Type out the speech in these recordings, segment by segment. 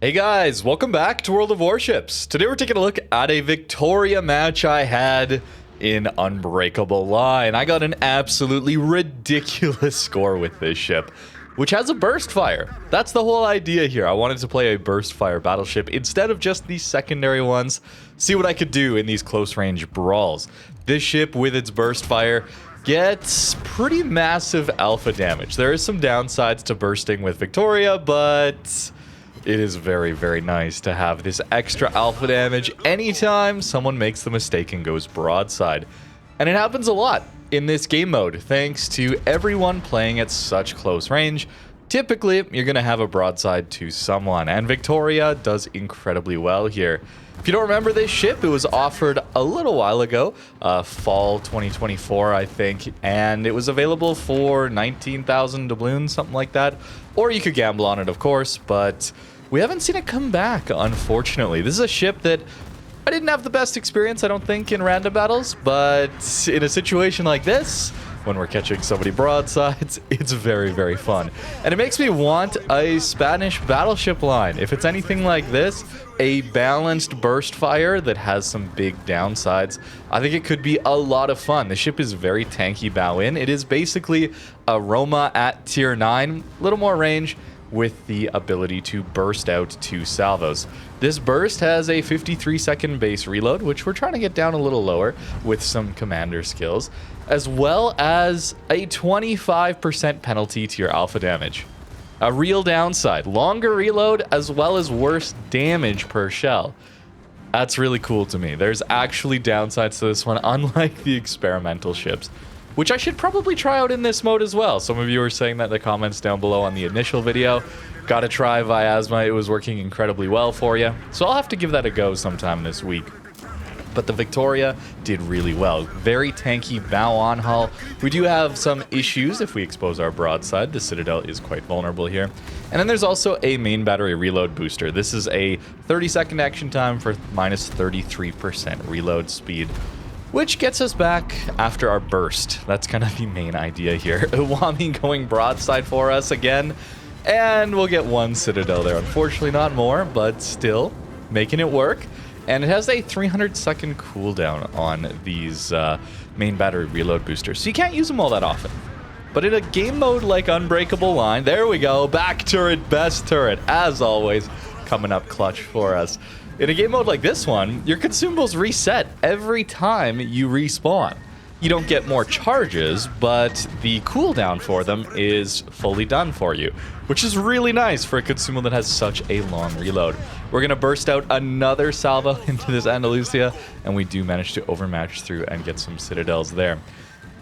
Hey guys, welcome back to World of Warships. Today we're taking a look at a Victoria match I had in Unbreakable Line. I got an absolutely ridiculous score with this ship, which has a burst fire. That's the whole idea here. I wanted to play a burst fire battleship instead of just these secondary ones, see what I could do in these close range brawls. This ship with its burst fire gets pretty massive alpha damage. There is some downsides to bursting with Victoria, but it is very, very nice to have this extra alpha damage anytime someone makes the mistake and goes broadside. And it happens a lot in this game mode, thanks to everyone playing at such close range. Typically, you're going to have a broadside to someone, and Victoria does incredibly well here. If you don't remember this ship, it was offered a little while ago, fall 2024, I think, and it was available for 19,000 doubloons, something like that. Or you could gamble on it, of course, but we haven't seen it come back, unfortunately. This is a ship that I didn't have the best experience, I don't think, in random battles, but in a situation like this, when we're catching so many broadsides, it's very, very fun. And it makes me want a Spanish battleship line. If it's anything like this, a balanced burst fire that has some big downsides, I think it could be a lot of fun. The ship is very tanky bow in. It is basically a Roma at tier 9, a little more range, with the ability to burst out 2 salvos. This burst has a 53-second base reload, which we're trying to get down a little lower with some commander skills, as well as a 25% penalty to your alpha damage. A real downside, longer reload as well as worse damage per shell. That's really cool to me. There's actually downsides to this one, unlike the experimental ships, which I should probably try out in this mode as well. Some of you were saying that in the comments down below on the initial video. Gotta try Viasma, it was working incredibly well for you. So I'll have to give that a go sometime this week. But the Victoria did really well. Very tanky bow-on hull. We do have some issues if we expose our broadside. The Citadel is quite vulnerable here. And then there's also a main battery reload booster. This is a 30-second action time for minus 33% reload speed, which gets us back after our burst. That's kind of the main idea here. Uwami going broadside for us again, and we'll get 1 Citadel there. Unfortunately, not more, but still making it work. And it has a 300-second cooldown on these main battery reload boosters, so you can't use them all that often. But in a game mode like Unbreakable Line, there we go, back turret, best turret, as always, coming up clutch for us. In a game mode like this one, your consumables reset every time you respawn. You don't get more charges, but the cooldown for them is fully done for you, which is really nice for a consumable that has such a long reload. We're going to burst out another salvo into this Andalusia, and we do manage to overmatch through and get some Citadels there.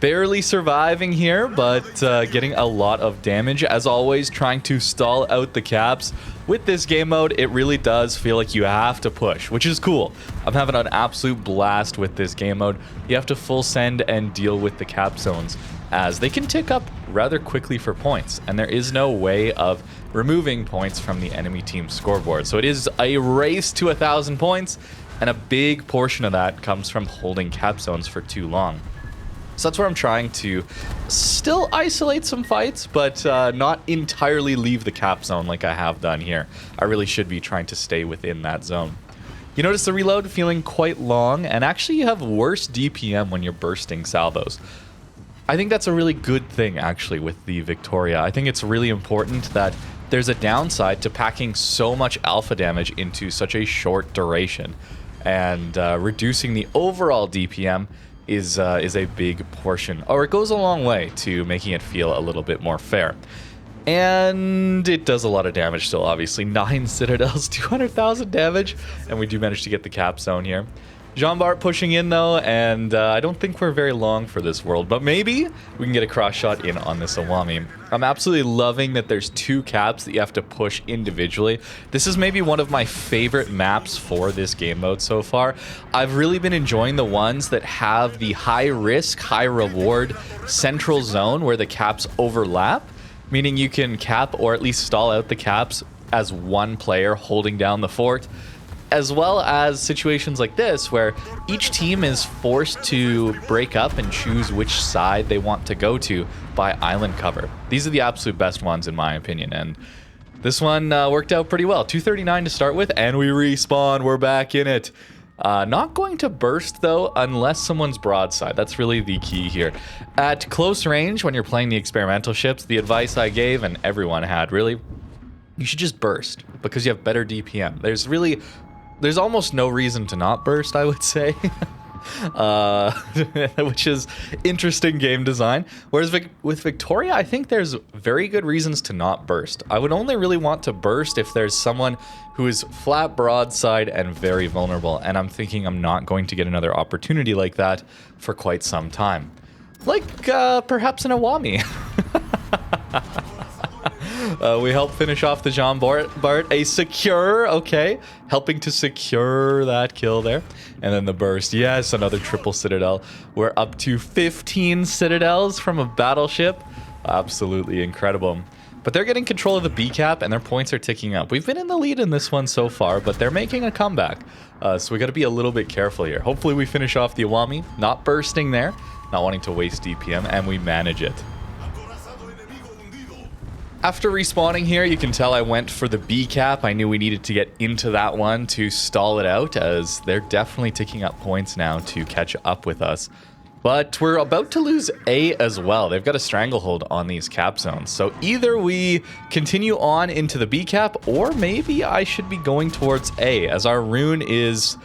Barely surviving here, but getting a lot of damage. As always, trying to stall out the caps. With this game mode, it really does feel like you have to push, which is cool. I'm having an absolute blast with this game mode. You have to full send and deal with the cap zones, as they can tick up rather quickly for points, and there is no way of removing points from the enemy team's scoreboard. So it is a race to 1,000 points, and a big portion of that comes from holding cap zones for too long. So that's where I'm trying to still isolate some fights, but not entirely leave the cap zone like I have done here. I really should be trying to stay within that zone. You notice the reload feeling quite long, and actually you have worse DPM when you're bursting salvos. I think that's a really good thing, actually, with the Victoria. I think it's really important that there's a downside to packing so much alpha damage into such a short duration, and reducing the overall DPM is a big portion, or it goes a long way to making it feel a little bit more fair. And it does a lot of damage still, obviously. 9 Citadels, 200,000 damage, and we do manage to get the cap zone here. Jean Bart pushing in though, and I don't think we're very long for this world, but maybe we can get a cross shot in on this Awami. I'm absolutely loving that there's 2 caps that you have to push individually. This is maybe one of my favorite maps for this game mode so far. I've really been enjoying the ones that have the high risk, high reward central zone where the caps overlap, meaning you can cap or at least stall out the caps as one player holding down the fort, as well as situations like this where each team is forced to break up and choose which side they want to go to by island cover. These are the absolute best ones in my opinion, and This one worked out pretty well. 239 to start with, and we respawn. We're back in it. Not going to burst, though, unless someone's broadside. That's really the key here. At close range, when you're playing the experimental ships, the advice I gave, and everyone had, really, you should just burst, because you have better DPM. There's almost no reason to not burst, I would say. Which is interesting game design. Whereas with Victoria, I think there's very good reasons to not burst. I would only really want to burst if there's someone who is flat broadside and very vulnerable, and I'm thinking I'm not going to get another opportunity like that for quite some time. Like, perhaps an Awami. We help finish off the Jean Bart. A secure, okay. Helping to secure that kill there. And then the burst. Yes, another triple citadel. We're up to 15 citadels from a battleship. Absolutely incredible. But they're getting control of the B cap, and their points are ticking up. We've been in the lead in this one so far, but they're making a comeback. So we got to be a little bit careful here. Hopefully we finish off the Awami. Not bursting there. Not wanting to waste DPM, and we manage it. After respawning here, you can tell I went for the B cap. I knew we needed to get into that one to stall it out, as they're definitely ticking up points now to catch up with us. But we're about to lose A as well. They've got a stranglehold on these cap zones. So either we continue on into the B cap, or maybe I should be going towards A, as our rune is,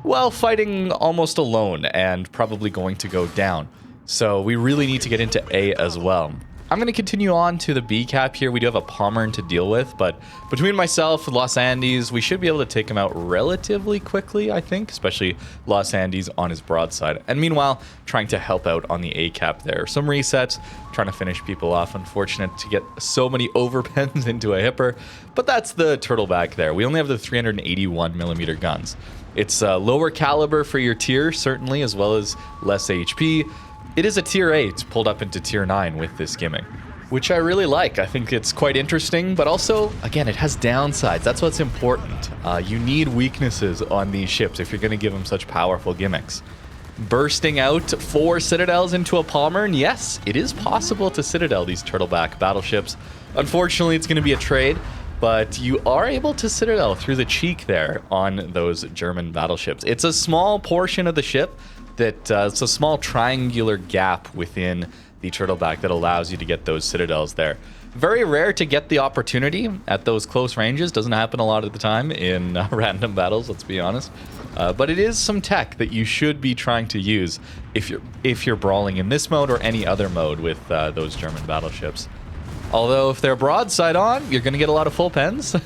well, fighting almost alone and probably going to go down. So we really need to get into A as well. I'm going to continue on to the B cap here. We do have a Pommern to deal with, but between myself and Los Andes, we should be able to take him out relatively quickly, I think, especially Los Andes on his broadside. And meanwhile, trying to help out on the A cap there. Some resets, trying to finish people off. Unfortunate to get so many overpens into a hipper, but that's the turtleback there. We only have the 381mm guns. It's lower caliber for your tier, certainly, as well as less HP. It is a tier 8 pulled up into tier 9 with this gimmick, which I really like. I think it's quite interesting, but also, again, it has downsides. That's what's important. You need weaknesses on these ships if you're going to give them such powerful gimmicks. Bursting out 4 citadels into a Pommern, yes, it is possible to citadel these turtleback battleships. Unfortunately, it's going to be a trade, but you are able to citadel through the cheek there on those German battleships. It's a small portion of the ship, that it's a small triangular gap within the turtleback that allows you to get those citadels there. Very rare to get the opportunity at those close ranges. Doesn't happen a lot of the time in random battles, let's be honest. But it is some tech that you should be trying to use if you're brawling in this mode or any other mode with those German battleships. Although if they're broadside on, you're going to get a lot of full pens.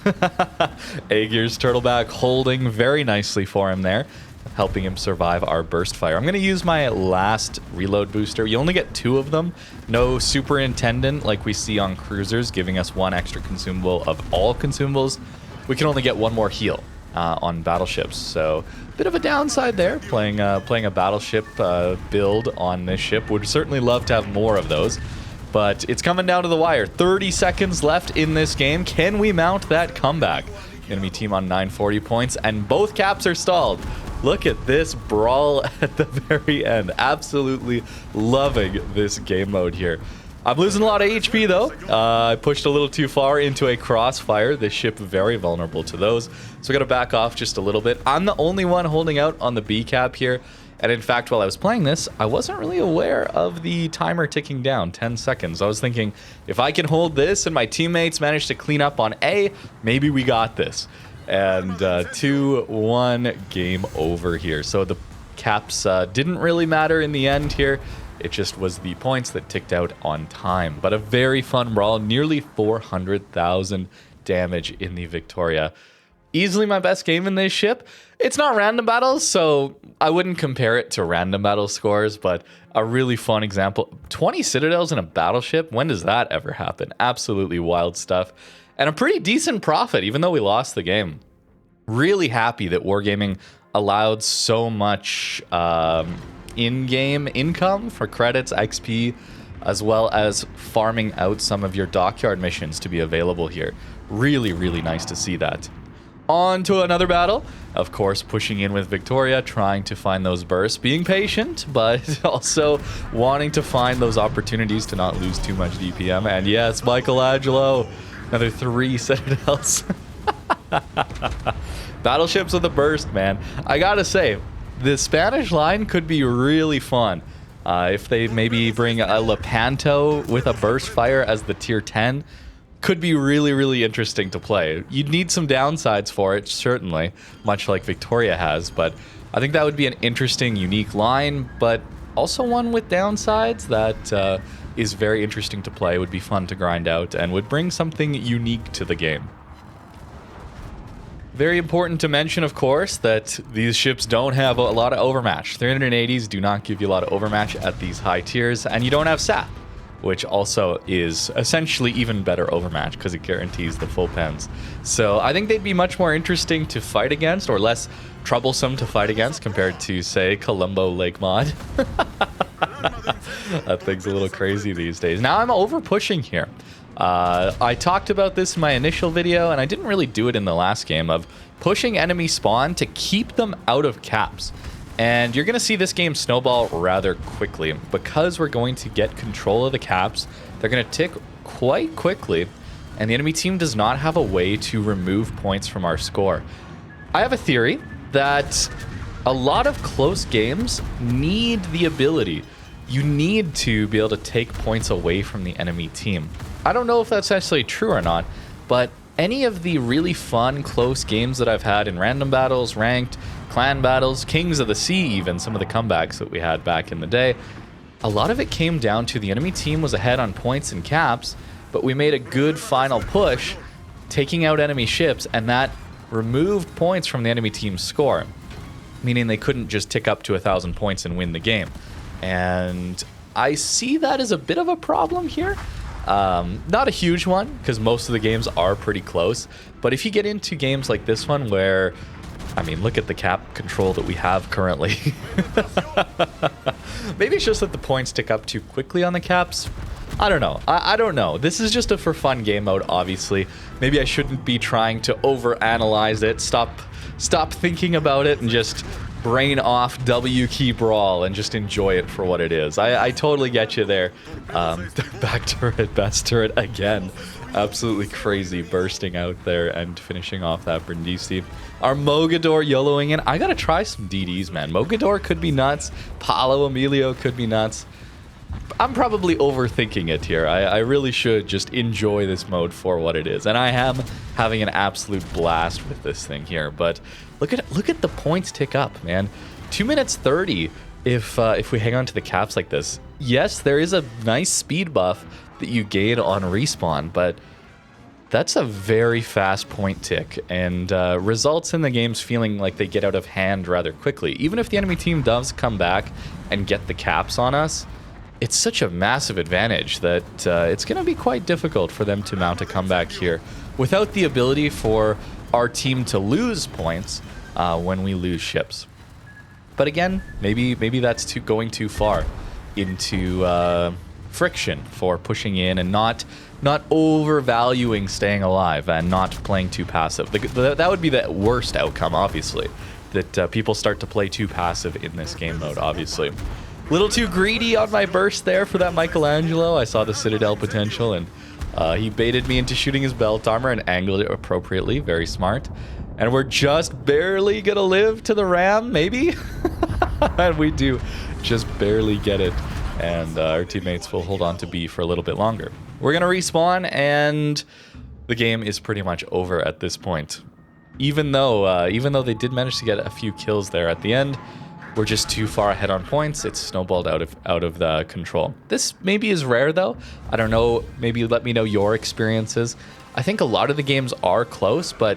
Aegir's turtleback holding very nicely for him there, helping him survive our burst fire. I'm going to use my last reload booster. You only get 2 of them. No superintendent like we see on cruisers, giving us 1 extra consumable of all consumables. We can only get 1 more heal on battleships. So a bit of a downside there, playing a battleship build on this ship. Would certainly love to have more of those. But it's coming down to the wire. 30 seconds left in this game. Can we mount that comeback? Enemy team on 940 points, and both caps are stalled. Look at this brawl at the very end. Absolutely loving this game mode here. I'm losing a lot of HP though. I pushed a little too far into a crossfire. This ship very vulnerable to those. So I got to back off just a little bit. I'm the only one holding out on the B cap here. And in fact, while I was playing this, I wasn't really aware of the timer ticking down, 10 seconds. I was thinking, if I can hold this and my teammates manage to clean up on A, maybe we got this. And 2-1 game over here. So the caps didn't really matter in the end here. It just was the points that ticked out on time. But a very fun brawl, nearly 400,000 damage in the Victoria. Easily my best game in this ship. It's not random battles, so I wouldn't compare it to random battle scores, but a really fun example. 20 citadels in a battleship, when does that ever happen? Absolutely wild stuff. And a pretty decent profit, even though we lost the game. Really happy that Wargaming allowed so much in-game income for credits, XP, as well as farming out some of your dockyard missions to be available here. Really, really nice to see that. On to another battle. Of course, pushing in with Victoria, trying to find those bursts, being patient, but also wanting to find those opportunities to not lose too much DPM. And yes, Michelangelo Another 3 citadels. Battleships with a burst, man. I gotta say, the Spanish line could be really fun. If they maybe bring a Lepanto with a burst fire as the tier 10, could be really, really interesting to play. You'd need some downsides for it, certainly, much like Victoria has, but I think that would be an interesting, unique line, but also one with downsides that is very interesting to play, would be fun to grind out, and would bring something unique to the game. Very important to mention, of course, that these ships don't have a lot of overmatch. 380s do not give you a lot of overmatch at these high tiers, and you don't have sap, which also is essentially even better overmatch because it guarantees the full pens. So I think they'd be much more interesting to fight against, or less troublesome to fight against compared to, say, Colombo Lake Mod. That thing's a little crazy these days. Now I'm over pushing here. I talked about this in my initial video, and I didn't really do it in the last game, of pushing enemy spawn to keep them out of caps. And you're going to see this game snowball rather quickly. Because we're going to get control of the caps, they're going to tick quite quickly, and the enemy team does not have a way to remove points from our score. I have a theory that a lot of close games need the ability. You need to be able to take points away from the enemy team. I don't know if that's actually true or not, but any of the really fun, close games that I've had in random battles, ranked, clan battles, Kings of the Sea even, some of the comebacks that we had back in the day, a lot of it came down to the enemy team was ahead on points and caps, but we made a good final push, taking out enemy ships, and that removed points from the enemy team's score, meaning they couldn't just tick up to 1,000 points and win the game. And I see that as a bit of a problem here. Not a huge one, because most of the games are pretty close. But if you get into games like this one where, I mean, look at the cap control that we have currently. Maybe it's just that the points tick up too quickly on the caps. I don't know. I don't know. This is just a for fun game mode, obviously. Maybe I shouldn't be trying to overanalyze it. Stop thinking about it and just brain off W key Brawl and just enjoy it for what it is. I totally get you there. Back turret, best turret again. Absolutely crazy, bursting out there and finishing off that Brindisi. Our Mogador YOLOing in. I gotta try some DDs, man. Mogador could be nuts. Paulo Emilio could be nuts. I'm probably overthinking it here. I really should just enjoy this mode for what it is. And I am having an absolute blast with this thing here. But look at the points tick up, man. 2 minutes 30 if we hang on to the caps like this. Yes, there is a nice speed buff that you gain on respawn, but that's a very fast point tick and results in the games feeling like they get out of hand rather quickly. Even if the enemy team does come back and get the caps on us, it's such a massive advantage that it's going to be quite difficult for them to mount a comeback here without the ability for our team to lose points when we lose ships. But again, maybe that's going too far into friction for pushing in and not overvaluing staying alive and not playing too passive. That would be the worst outcome, obviously, that people start to play too passive in this game mode, obviously. Little too greedy on my burst there for that Michelangelo. I saw the Citadel potential, and he baited me into shooting his belt armor and angled it appropriately. Very smart. And we're just barely gonna live to the ram, maybe? And we do just barely get it. And our teammates will hold on to B for a little bit longer. We're gonna respawn, and the game is pretty much over at this point. Even though they did manage to get a few kills there at the end, we're just too far ahead on points. It's snowballed out of the control. This maybe is rare though. I don't know. Maybe let me know your experiences. I think a lot of the games are close, but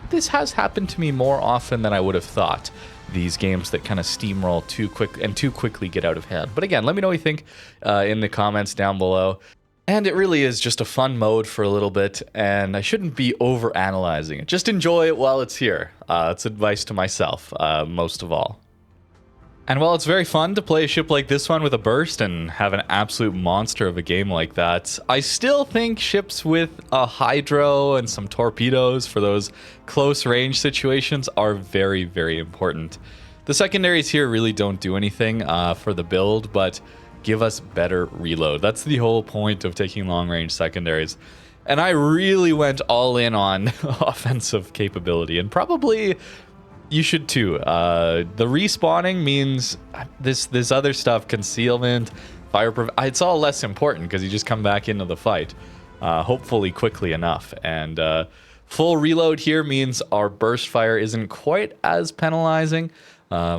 this has happened to me more often than I would have thought. These games that kind of steamroll too quick and too quickly get out of hand. But again, let me know what you think in the comments down below. And it really is just a fun mode for a little bit, and I shouldn't be over-analyzing it. Just enjoy it while it's here. It's advice to myself, most of all. And while it's very fun to play a ship like this one with a burst and have an absolute monster of a game like that, I still think ships with a hydro and some torpedoes for those close range situations are very, very important. The secondaries here really don't do anything for the build, but give us better reload. That's the whole point of taking long range secondaries. And I really went all in on offensive capability, and probably you should too. The respawning means this other stuff, concealment, fire, it's all less important because you just come back into the fight, hopefully quickly enough. And full reload here means our burst fire isn't quite as penalizing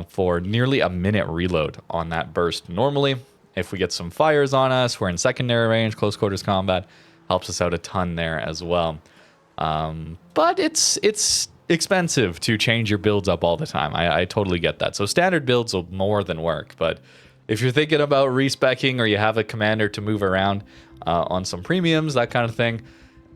for nearly a minute reload on that burst. Normally, if we get some fires on us, we're in secondary range, close quarters combat, helps us out a ton there as well. But it's expensive to change your builds up all the time. I totally get that. So standard builds will more than work. But if you're thinking about respecking, or you have a commander to move around on some premiums, that kind of thing,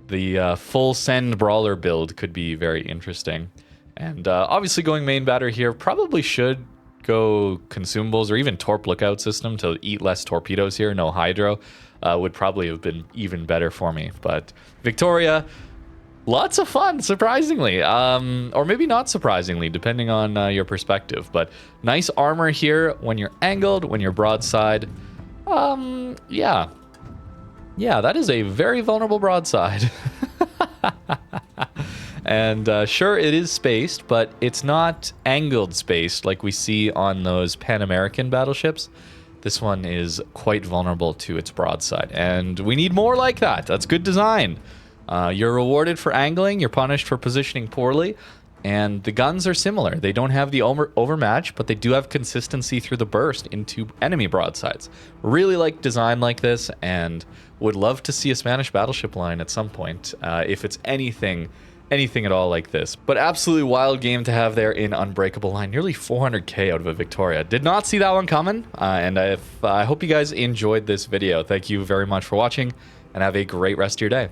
the full send brawler build could be very interesting. And obviously going main batter here probably should go consumables or even torp lookout system to eat less torpedoes here. No hydro would probably have been even better for me. But Victoria, lots of fun, surprisingly. Or maybe not surprisingly, depending on your perspective. But nice armor here when you're angled, when you're broadside. Yeah. Yeah, that is a very vulnerable broadside. And sure, it is spaced, but it's not angled spaced like we see on those Pan American battleships. This one is quite vulnerable to its broadside, and we need more like that. That's good design. You're rewarded for angling, you're punished for positioning poorly, and the guns are similar. They don't have the overmatch, but they do have consistency through the burst into enemy broadsides. Really like design like this, and would love to see a Spanish battleship line at some point, if it's anything at all like this. But absolutely wild game to have there in Unbreakable line. Nearly 400k out of a Victoria. Did not see that one coming, and I hope you guys enjoyed this video. Thank you very much for watching, and have a great rest of your day.